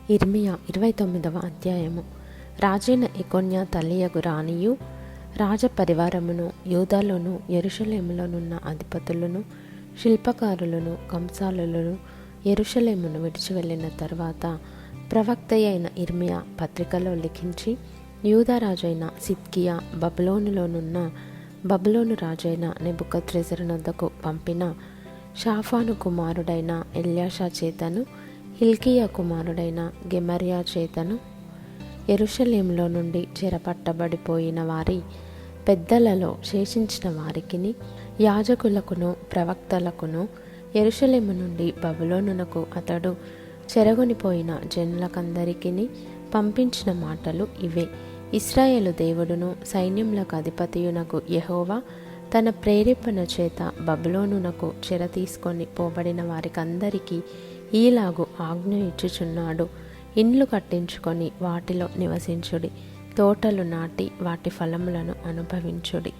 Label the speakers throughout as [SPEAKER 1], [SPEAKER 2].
[SPEAKER 1] ఇర్మియా 29వ అధ్యాయము. రాజైన ఎకొన్య తల్లియగు రాణియు రాజపరివారమును యూదాలోను యెరూషలేములోనున్న అధిపతులను శిల్పకారులను కంసాలులను యెరూషలేమును విడిచి వెళ్ళిన తర్వాత ప్రవక్త అయిన ఇర్మియా పత్రికలో లిఖించి, యూదారాజైన సిద్కియా బబులోను రాజైన నెబుకద్రెజరునొద్దకు పంపిన షాఫాను కుమారుడైన ఎల్యాషా చేతను హిల్కీయా కుమారుడైన గెమర్యా చేతను యెరూషలేములో నుండి చెరపట్టబడిపోయిన వారి పెద్దలలో శేషించిన వారికిని యాజకులకును ప్రవక్తలకును యెరూషలేము నుండి బబులోనునకు అతడు చెరగొనిపోయిన జనులకందరికిని పంపించిన మాటలు ఇవే. ఇశ్రాయేలు దేవుడును సైన్యములకు అధిపతియునకు యెహోవా తన ప్రేరేపణ చేత బబులోనునకు చెర తీసుకొని పోబడిన వారికందరికీ ఈలాగు ఆజ్ఞ ఇచ్చుచున్నాడు. ఇండ్లు కట్టించుకొని వాటిలో నివసించుడి, తోటలు నాటి వాటి ఫలములను అనుభవించుడి,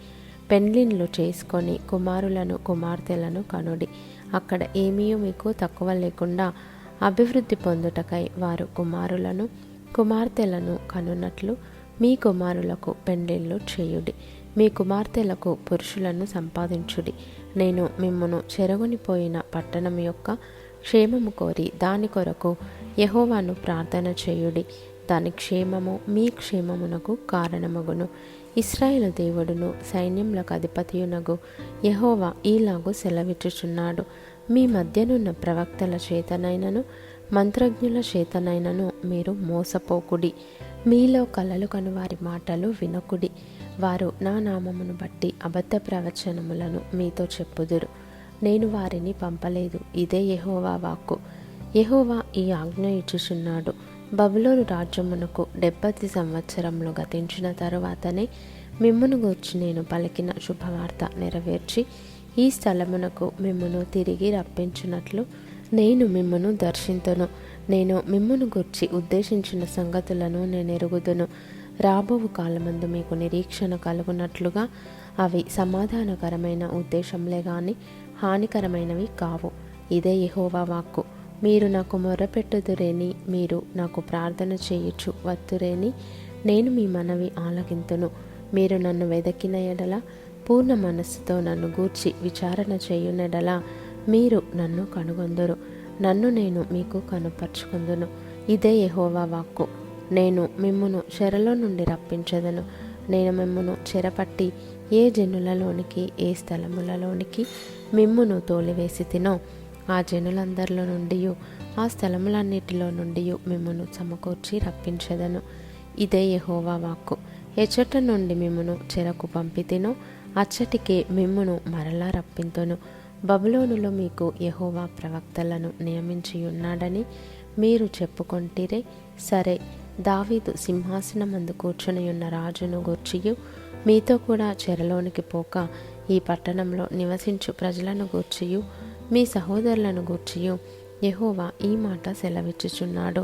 [SPEAKER 1] పెండ్లిండ్లు చేసుకొని కుమారులను కుమార్తెలను కనుడి. అక్కడ ఏమీ మీకు తక్కువ లేకుండా అభివృద్ధి పొందుటకై వారు కుమారులను కుమార్తెలను కనున్నట్లు మీ కుమారులకు పెండ్లిళ్ళు చేయుడి, మీ కుమార్తెలకు పురుషులను సంపాదించుడి. నేను మిమ్మును చెరగొనిపోయిన పట్టణం యొక్క క్షేమము కోరి దాని కొరకు యెహోవాను ప్రార్థన చేయుడి. దాని క్షేమము మీ క్షేమమునకు కారణమగును. ఇశ్రాయేలు దేవుడును సైన్యములకు అధిపతియునగు యెహోవా ఈలాగు సెలవిచ్చుచున్నాడు. మీ మధ్యనున్న ప్రవక్తల చేతనైనను మంత్రజ్ఞుల చేతనైనను మీరు మోసపోకుడి. మీలో కలలు కను వారి మాటలు వినకుడి. వారు నా నామమును బట్టి అబద్ధ ప్రవచనములను మీతో చెప్పుదురు. నేను వారిని పంపలేదు. ఇదే యెహోవా వాక్కు. యెహోవా ఈ ఆజ్ఞ ఇచ్చుచున్నాడు. బబులోను రాజ్యమునకు 70 సంవత్సరములు గతించిన తరువాతనే మిమ్మును గూర్చి నేను పలికిన శుభవార్త నెరవేర్చి ఈ స్థలమునకు మిమ్మును తిరిగి రప్పించున్నట్లు నేను మిమ్మును దర్శింతును. నేను మిమ్మును గూర్చి ఉద్దేశించిన సంగతులను నేను ఎరుగుదును. రాబోవు కాలమందు మీకు నిరీక్షణ కలుగునట్లుగా అవి సమాధానకరమైన ఉద్దేశంలే గాని హానికరమైనవి కావు. ఇదే యెహోవా వాక్కు. మీరు నాకు మొర్రపెట్టుదురేని, మీరు నాకు ప్రార్థన చేయుచు వత్తురేని నేను మీ మనవి ఆలకింతును. మీరు నన్ను వెదకిన ఎడల, పూర్ణ మనస్సుతో నన్ను గూర్చి విచారణ చేయునెడల మీరు నన్ను కనుగొందురు. నన్ను నేను మీకు కనుపరుచుకుందును. ఇదే యెహోవా వాక్కు. నేను మిమ్మును చెరలో నుండి రప్పించదను. నేను మిమ్మును చెరపట్టి ఏ జనులలోనికి ఏ స్థలములలోనికి మిమ్మును తోలివేసి తినో ఆ జనులందరిలో నుండి ఆ స్థలములన్నిటిలో నుండి మిమ్మును సమకూర్చి రప్పించదను. ఇదే యెహోవా వాక్కు. ఎచ్చట నుండి మిమ్మును చెరకు పంపితినో అచ్చటికే మిమ్మును మరలా రప్పింతును. బబులోనులో మీకు యెహోవా ప్రవక్తలను నియమించి ఉన్నాడని మీరు చెప్పుకొంటిరే. సరే, దావీదు సింహాసనమందు కూర్చొని ఉన్న రాజును గూర్చియు మీతో కూడా చెరలోనికి పోక ఈ పట్టణంలో నివసించు ప్రజలను గూర్చియు మీ సహోదరులను గూర్చియు యెహోవా ఈ మాట సెలవిచ్చుచున్నాడు.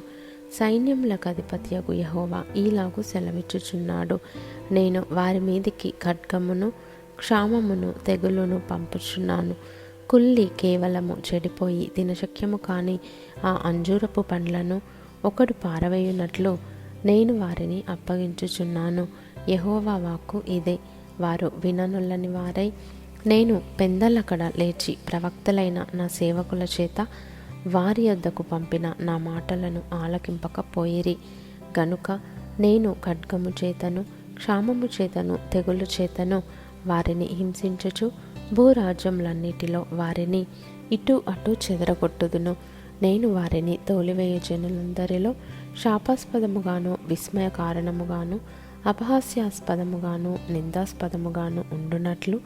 [SPEAKER 1] సైన్యములకు అధిపతియగు యెహోవా ఈలాగు సెలవిచ్చుచున్నాడు. నేను వారి మీదికి ఖడ్గమును క్షామమును తెగులును పంపుచున్నాను. కుళ్ళి కేవలము చెడిపోయి తినశక్యము కాని ఆ అంజూరపు పండ్లను ఒకడు పారవేయునట్లు నేను వారిని అప్పగించుచున్నాను. యెహోవా వాక్కు ఇదే. వారు విననొల్లని వారై నేను పెందలకడ లేచి ప్రవక్తలైన నా సేవకుల చేత వారి యొద్దకు పంపిన నా మాటలను ఆలకింపకపోయిరి గనుక నేను ఖడ్గము చేతను క్షామము చేతను తెగులు చేతను వారిని హింసించుచు భూరాజ్యములన్నిటిలో వారిని ఇటు అటు చెదరగొట్టుదును. నేను వారిని తోలివేయు జనులందరిలో శాపాస్పదముగాను విస్మయ కారణముగాను అపహాస్యాస్పదముగాను నిందాస్పదముగాను ఉండునట్లు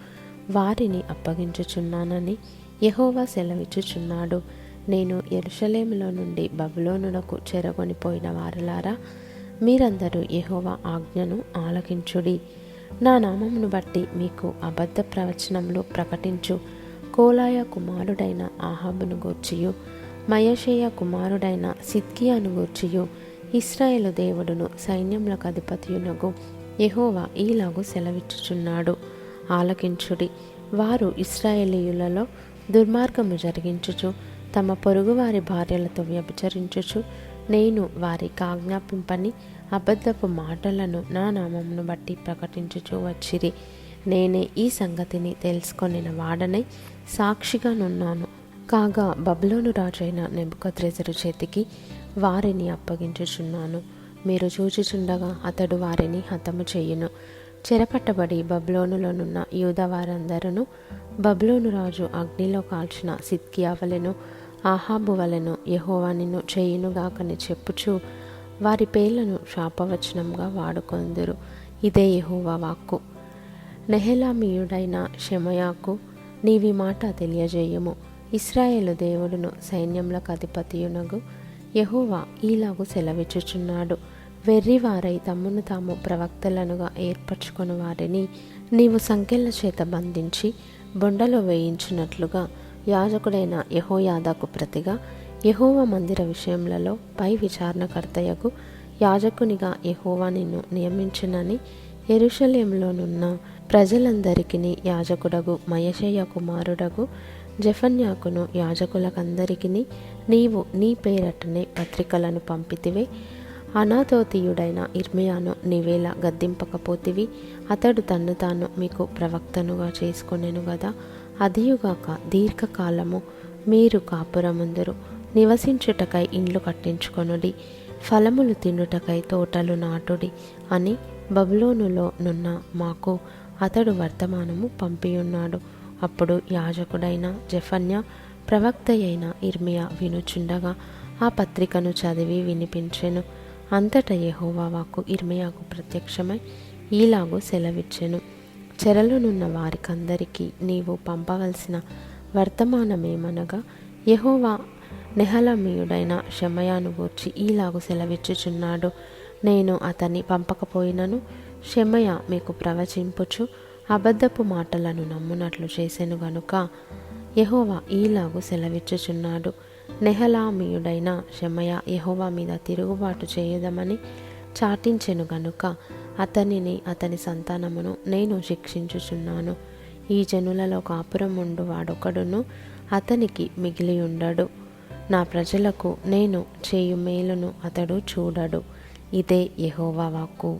[SPEAKER 1] వారిని అప్పగించుచున్నానని యెహోవా సెలవిచ్చుచున్నాడు. నేను యెరూషలేములో నుండి బబులోనునకు చెరగొనిపోయిన వారులారా, మీరందరూ యెహోవా ఆజ్ఞను ఆలకించుడి. నా నామమును బట్టి మీకు అబద్ధ ప్రవచనములు ప్రకటించు కోలాయ కుమారుడైన ఆహాబును గూర్చియు మయషేయ కుమారుడైన సిద్కియాను గూర్చియు ఇశ్రాయేలు దేవుడును సైన్యములకు అధిపతియునగు యెహోవా ఈలాగు సెలవిచ్చుచున్నాడు. ఆలకించుడి. వారు ఇశ్రాయేలీయులలో దుర్మార్గము జరిగించుచు తమ పొరుగువారి భార్యలతో వ్యభిచరించుచు నేను వారికి ఆజ్ఞాపింపని అబద్ధపు మాటలను నా నామమును బట్టి ప్రకటించుచూ వచ్చిరి. నేనే ఈ సంగతిని తెలుసుకొనిన వాడనై సాక్షిగానున్నాను. కాగా బబులోను రాజైన నెబుకద్రెజరు చేతికి వారిని అప్పగించుచున్నాను. మీరు చూచుచుండగా అతడు వారిని హతము చేయును. చెరపట్టబడి బబులోనులోనున్న యూదా వారందరూ బబులోను రాజు అగ్నిలో కాల్చిన సిద్కియా వలెను ఆహాబు వలెను యెహోవా నిన్ను చేయునుగాకని చెప్పుచు వారి పేర్లను శాపవచనంగా వాడుకొందురు. ఇదే యెహోవా వాక్కు. నెహెలామీయుడైన షెమయాకు నీవి మాట తెలియజేయము. ఇశ్రాయేలు దేవుడును సైన్యములకు అధిపతియునగు యెహోవా ఈలాగు సెలవిచ్చుచున్నాడు. వెర్రివారై తమ్మును తాము ప్రవక్తలనుగా ఏర్పరచుకొని వారిని నీవు సంకెళ్ల చేత బంధించి బొండలో వేయించినట్లుగా యాజకుడైన యెహోయాదాకు ప్రతిగా యెహోవా మందిర విషయములలో పై విచారణకర్తయగు యాజకునిగా యెహోవా నిన్ను నియమించునని యెరూషలేములోనున్న ప్రజలందరికిని యాజకుడగు మయషేయ కుమారుడగు జెఫన్యాకును యాజకులకందరికిని నీవు నీ పేరటనే పత్రికలను పంపితివే. అనాతోతీయుడైన ఇర్మియాను నీవేలా గద్దింపకపోతివి? అతడు తన్ను తాను మీకు ప్రవక్తనుగా చేసుకొనెను గదా. అదియుగాక దీర్ఘకాలము మీరు కాపురముందురు, నివసించుటకై ఇండ్లు కట్టించుకొనుడి, ఫలములు తినుటకై తోటలు నాటుడి అని బబులోనులో నున్న మాకు అతడు వర్తమానము పంపియున్నాడు. అప్పుడు యాజకుడైన జెఫన్యా ప్రవక్త అయిన ఇర్మియా వినుచుండగా ఆ పత్రికను చదివి వినిపించెను. అంతటా యెహోవా వాక్కు ఇర్మియాకు ప్రత్యక్షమై ఈలాగు సెలవిచ్చెను. చెరలోనున్న వారికందరికీ నీవు పంపవలసిన వర్తమానమేమనగా, యెహోవా నెహలమీయుడైన షెమయాను గూర్చి ఈలాగు సెలవిచ్చుచున్నాడు. నేను అతన్ని పంపకపోయినను షెమయ మీకు ప్రవచింపుచు అబద్ధపు మాటలను నమ్మునట్లు చేసెను గనుక యెహోవా ఈలాగు సెలవిచ్చుచున్నాడు. నెహలామీయుడైన షెమయ యెహోవా మీద తిరుగుబాటు చేయదమని చాటించెను గనుక అతనిని అతని సంతానమును నేను శిక్షించుచున్నాను. ఈ జనులలో కాపురం ఉండు వాడొకడును అతనికి మిగిలి ఉండడు. నా ప్రజలకు నేను చేయు మేలును అతడు చూడడు. ఇదే యెహోవా వాక్కు.